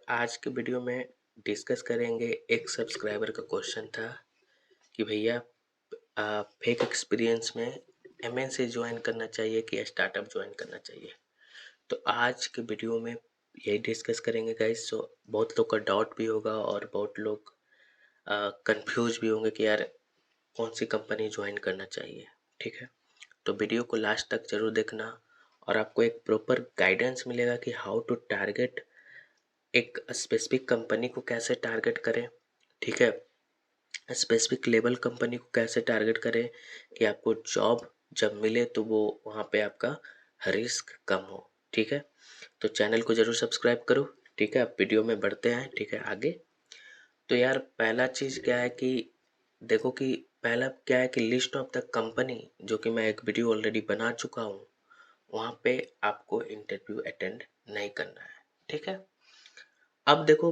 आज के वीडियो में डिस्कस करेंगे। एक सब्सक्राइबर का क्वेश्चन था कि भैया फेक एक्सपीरियंस में एमएनसी ज्वाइन करना चाहिए कि स्टार्टअप ज्वाइन करना चाहिए। तो आज के वीडियो में यही डिस्कस करेंगे गाइस। सो बहुत लोग का डाउट भी होगा और बहुत लोग कंफ्यूज भी होंगे कि यार कौन सी कंपनी ज्वाइन करना चाहिए। ठीक है, तो वीडियो को लास्ट तक जरूर देखना और आपको एक प्रॉपर गाइडेंस मिलेगा कि हाउ टू टारगेट एक स्पेसिफिक कंपनी को कैसे टारगेट करें। ठीक है, स्पेसिफिक लेवल कंपनी को कैसे टारगेट करें कि आपको जॉब जब मिले तो वो वहाँ पे आपका रिस्क कम हो। ठीक है, तो चैनल को जरूर सब्सक्राइब करो। ठीक है, अब वीडियो में बढ़ते हैं। ठीक है, आगे तो यार पहला चीज़ क्या है कि देखो कि पहला क्या है कि लिस्ट ऑफ द कंपनी, जो कि मैं एक वीडियो ऑलरेडी बना चुका हूँ, वहाँ पे आपको इंटरव्यू अटेंड नहीं करना है। ठीक है, अब देखो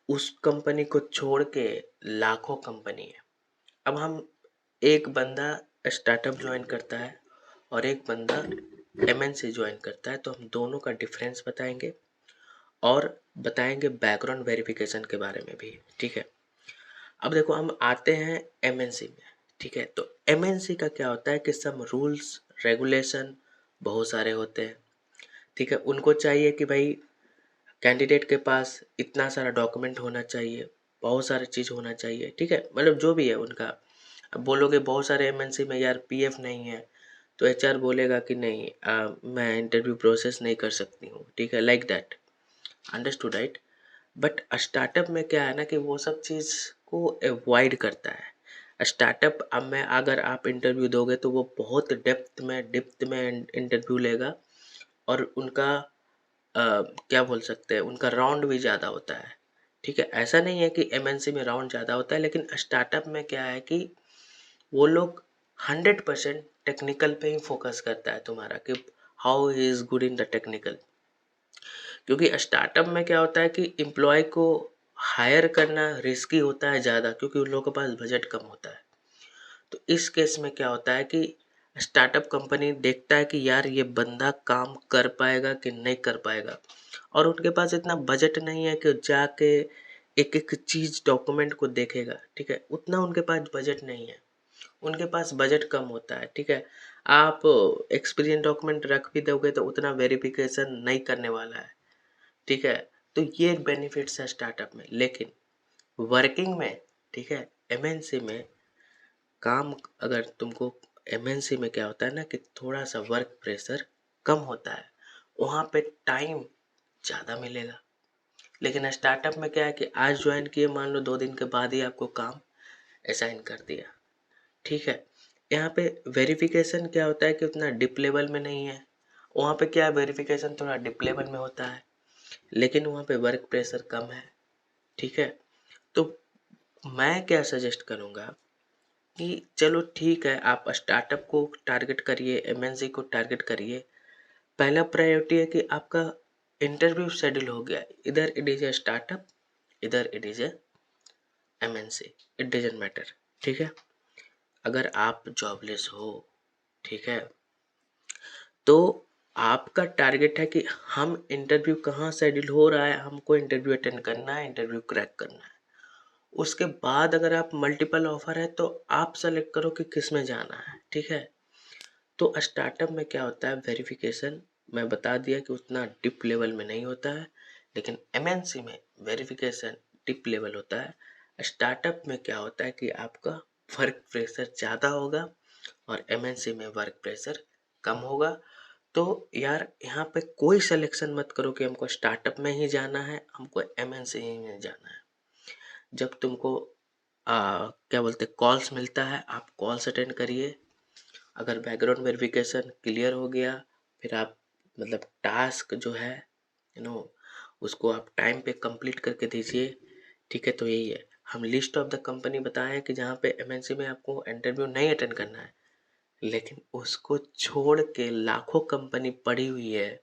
उस कंपनी को छोड़ के लाखों कंपनी है। अब हम एक बंदा स्टार्टअप ज्वाइन करता है और एक बंदा एमएनसी ज्वाइन करता है, तो हम दोनों का डिफरेंस बताएंगे और बताएंगे बैकग्राउंड वेरिफिकेशन के बारे में भी। ठीक है, अब देखो हम आते हैं एमएनसी में। ठीक है, तो एमएनसी का क्या होता है कि सम रूल्स रेगुलेशन बहुत सारे होते हैं। ठीक है, उनको चाहिए कि भाई कैंडिडेट के पास इतना सारा डॉक्यूमेंट होना चाहिए, बहुत सारी चीज़ होना चाहिए। ठीक है, मतलब जो भी है उनका। अब बोलोगे बहुत सारे एमएनसी में यार पीएफ नहीं है, तो एचआर बोलेगा कि नहीं मैं इंटरव्यू प्रोसेस नहीं कर सकती हूँ। ठीक है, like that, understood right. But startup में क्या है ना कि वो सब चीज़ को अवॉइड करता है स्टार्टअप। अब मैं अगर आप इंटरव्यू दोगे तो वो बहुत डेप्थ में इंटरव्यू लेगा और उनका क्या बोल सकते हैं, उनका राउंड भी ज़्यादा होता है। ठीक है, ऐसा नहीं है कि एमएनसी में राउंड ज़्यादा होता है, लेकिन स्टार्टअप में क्या है कि वो लोग 100% टेक्निकल पे ही फोकस करता है तुम्हारा कि how he is good in the technical. क्योंकि स्टार्टअप में क्या होता है कि एम्प्लॉय को हायर करना रिस्की होता है ज़्यादा, क्योंकि उन लोगों के पास बजट कम होता है। तो इस केस में क्या होता है कि स्टार्टअप कंपनी देखता है कि यार ये बंदा काम कर पाएगा कि नहीं कर पाएगा, और उनके पास इतना बजट नहीं है कि जाके एक एक चीज़ डॉक्यूमेंट को देखेगा। ठीक है, उतना उनके पास बजट नहीं है, उनके पास बजट कम होता है। ठीक है, आप एक्सपीरियंस डॉक्यूमेंट रख भी दोगे तो उतना वेरिफिकेशन नहीं करने वाला है। ठीक है, तो ये एक बेनिफिट्स है स्टार्टअप में। लेकिन वर्किंग में, ठीक है, एमएनसी में काम, अगर तुमको एमएनसी में क्या होता है ना कि थोड़ा सा वर्क प्रेशर कम होता है, वहाँ पे टाइम ज़्यादा मिलेगा। लेकिन स्टार्टअप में क्या है कि आज ज्वाइन किए, मान लो 2 दिन के बाद ही आपको काम असाइन कर दिया। ठीक है, यहाँ पे वेरिफिकेशन क्या होता है कि उतना डिप लेवल में नहीं है। वहाँ पे क्या वेरिफिकेशन थोड़ा डिप लेवल में होता है, लेकिन वहाँ पे वर्क प्रेशर कम है। ठीक है, तो मैं क्या सजेस्ट करूँगा कि चलो ठीक है, आप स्टार्टअप को टारगेट करिए, एमएनसी को टारगेट करिए। पहला प्रायोरिटी है कि आपका इंटरव्यू शेड्यूल हो गया, इधर इट इज ए स्टार्टअप, इधर it is a MNC, it doesn't matter. ठीक है, अगर आप जॉबलेस हो, ठीक है, तो आपका टारगेट है कि हम इंटरव्यू कहाँ शेड्यूल हो रहा है, हमको इंटरव्यू अटेंड करना है, इंटरव्यू क्रैक करना है। उसके बाद अगर आप मल्टीपल ऑफर है तो आप सेलेक्ट करो कि किस में जाना है। ठीक है, तो स्टार्टअप में क्या होता है, वेरिफिकेशन मैं बता दिया कि उतना डिप लेवल में नहीं होता है, लेकिन एमएनसी में वेरिफिकेशन डिप लेवल होता है। स्टार्टअप में क्या होता है कि आपका वर्क प्रेशर ज़्यादा होगा और एमएनसी में वर्क प्रेशर कम होगा। तो यार यहाँ पे कोई सिलेक्शन मत करो कि हमको स्टार्टअप में ही जाना है, हमको एमएनसी ही में जाना है। जब तुमको क्या बोलते कॉल्स मिलता है, आप कॉल्स अटेंड करिए। अगर बैकग्राउंड वेरिफिकेशन क्लियर हो गया, फिर आप मतलब टास्क जो है उसको आप टाइम पे कंप्लीट करके दीजिए। ठीक है, तो यही है, हम लिस्ट ऑफ द कंपनी बताएं कि जहाँ पे एमएनसी में आपको इंटरव्यू नहीं अटेंड करना है, लेकिन उसको छोड़ के लाखों कंपनी पड़ी हुई है।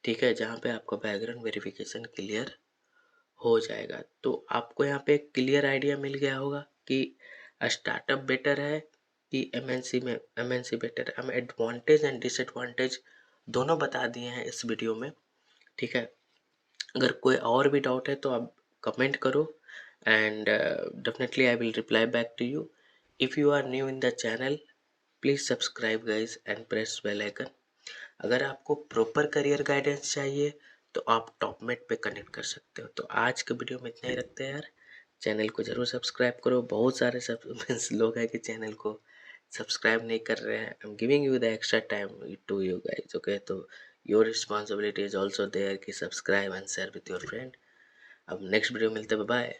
ठीक है, जहाँ पे आपका बैकग्राउंड वेरिफिकेशन क्लियर हो जाएगा। तो आपको यहाँ पे एक क्लियर आइडिया मिल गया होगा कि स्टार्टअप बेटर है कि एमएनसी में एमएनसी बेटर है। हम एडवांटेज एंड डिसएडवांटेज दोनों बता दिए हैं इस वीडियो में। ठीक है, अगर कोई और भी डाउट है तो आप कमेंट करो and definitely I will reply back to you. If you are new in the channel please subscribe guys and press bell icon. अगर आपको प्रॉपर करियर गाइडेंस चाहिए तो आप टॉपमेट पे कनेक्ट कर सकते हो। तो आज के वीडियो में इतना ही रखते हैं यार। चैनल को ज़रूर सब्सक्राइब करो। बहुत सारे सब मीन्स लोग हैं कि चैनल को सब्सक्राइब नहीं कर रहे हैं। I am giving you the extra time to you guys, okay. तो your responsibility is also there कि subscribe and share with your friend. अब नेक्स्ट वीडियो मिलते हैं, बाय।